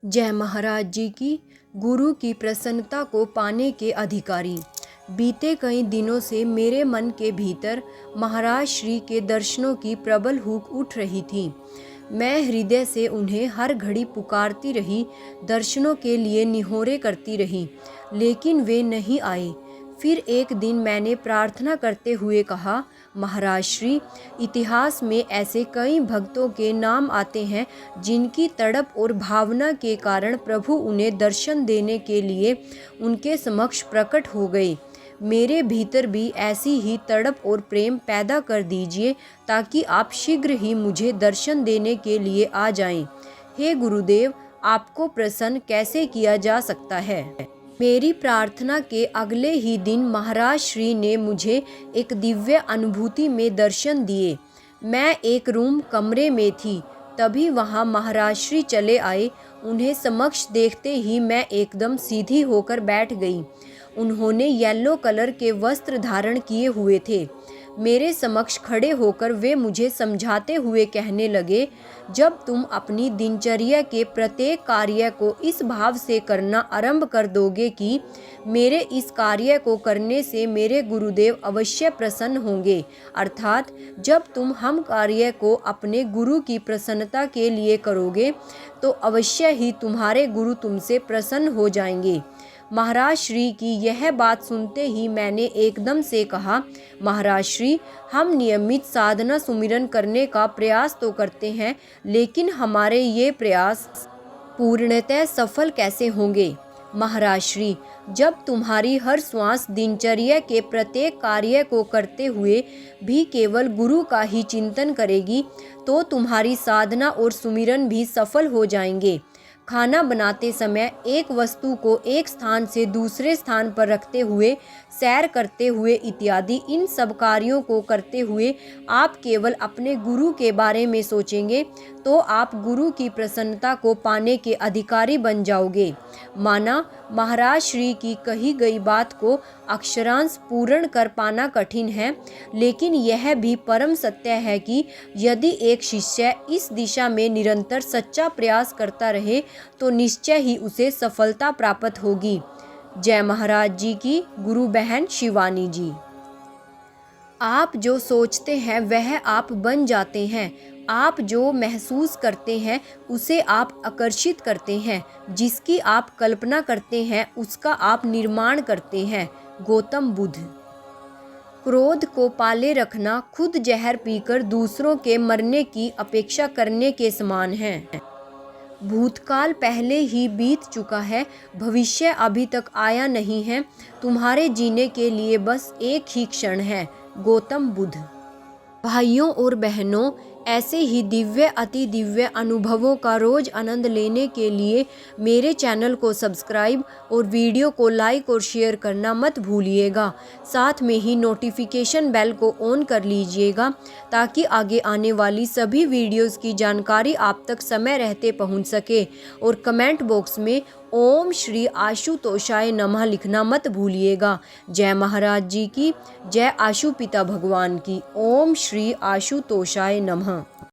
जय महाराज जी की। गुरु की प्रसन्नता को पाने के अधिकारी। बीते कई दिनों से मेरे मन के भीतर महाराज श्री के दर्शनों की प्रबल हुक उठ रही थी। मैं हृदय से उन्हें हर घड़ी पुकारती रही, दर्शनों के लिए निहोरे करती रही, लेकिन वे नहीं आए। फिर एक दिन मैंने प्रार्थना करते हुए कहा, महाराज श्री, इतिहास में ऐसे कई भक्तों के नाम आते हैं जिनकी तड़प और भावना के कारण प्रभु उन्हें दर्शन देने के लिए उनके समक्ष प्रकट हो गए। मेरे भीतर भी ऐसी ही तड़प और प्रेम पैदा कर दीजिए ताकि आप शीघ्र ही मुझे दर्शन देने के लिए आ जाएं। हे गुरुदेव, आपको प्रसन्न कैसे किया जा सकता है। मेरी प्रार्थना के अगले ही दिन महाराज श्री ने मुझे एक दिव्य अनुभूति में दर्शन दिए। मैं एक रूम कमरे में थी, तभी वहाँ महाराज श्री चले आए। उन्हें समक्ष देखते ही मैं एकदम सीधी होकर बैठ गई। उन्होंने येलो कलर के वस्त्र धारण किए हुए थे। मेरे समक्ष खड़े होकर वे मुझे समझाते हुए कहने लगे, जब तुम अपनी दिनचर्या के प्रत्येक कार्य को इस भाव से करना आरंभ कर दोगे कि मेरे इस कार्य को करने से मेरे गुरुदेव अवश्य प्रसन्न होंगे, अर्थात जब तुम हम कार्य को अपने गुरु की प्रसन्नता के लिए करोगे तो अवश्य ही तुम्हारे गुरु तुमसे प्रसन्न हो जाएंगे। महाराज श्री की यह बात सुनते ही मैंने एकदम से कहा, महाराज श्री, हम नियमित साधना सुमिरन करने का प्रयास तो करते हैं, लेकिन हमारे ये प्रयास पूर्णतः सफल कैसे होंगे। महाराज श्री, जब तुम्हारी हर श्वास दिनचर्या के प्रत्येक कार्य को करते हुए भी केवल गुरु का ही चिंतन करेगी तो तुम्हारी साधना और सुमिरन भी सफल हो जाएंगे। खाना बनाते समय एक वस्तु को एक स्थान से दूसरे स्थान पर रखते हुए, सैर करते हुए इत्यादि इन सब कार्यों को करते हुए आप केवल अपने गुरु के बारे में सोचेंगे तो आप गुरु की प्रसन्नता को पाने के अधिकारी बन जाओगे। माना महाराज श्री की कही गई बात को अक्षरांश पूर्ण कर पाना कठिन है, लेकिन यह भी परम सत्य है कि यदि एक शिष्य इस दिशा में निरंतर सच्चा प्रयास करता रहे तो निश्चय ही उसे सफलता प्राप्त होगी। जय महाराज जी की। गुरु बहन शिवानी जी। आप जो सोचते हैं वह आप बन जाते हैं। आप जो महसूस करते हैं उसे आप आकर्षित करते हैं। जिसकी आप कल्पना करते हैं उसका आप निर्माण करते हैं। गौतम बुद्ध। क्रोध को पाले रखना खुद जहर पीकर दूसरों के मरने की अपेक्षा करने के समान है। भूतकाल पहले ही बीत चुका है, भविष्य अभी तक आया नहीं है। तुम्हारे जीने के लिए बस एक ही क्षण है। गौतम बुद्ध। भाइयों और बहनों, ऐसे ही दिव्य अति दिव्य अनुभवों का रोज आनंद लेने के लिए मेरे चैनल को सब्सक्राइब और वीडियो को लाइक और शेयर करना मत भूलिएगा। साथ में ही नोटिफिकेशन बेल को ऑन कर लीजिएगा ताकि आगे आने वाली सभी वीडियोस की जानकारी आप तक समय रहते पहुंच सके। और कमेंट बॉक्स में ओम श्री आशुतोषाय नमः लिखना मत भूलिएगा। जय महाराज जी की। जय आशु पिता भगवान की। ओम श्री आशुतोषाय नमः।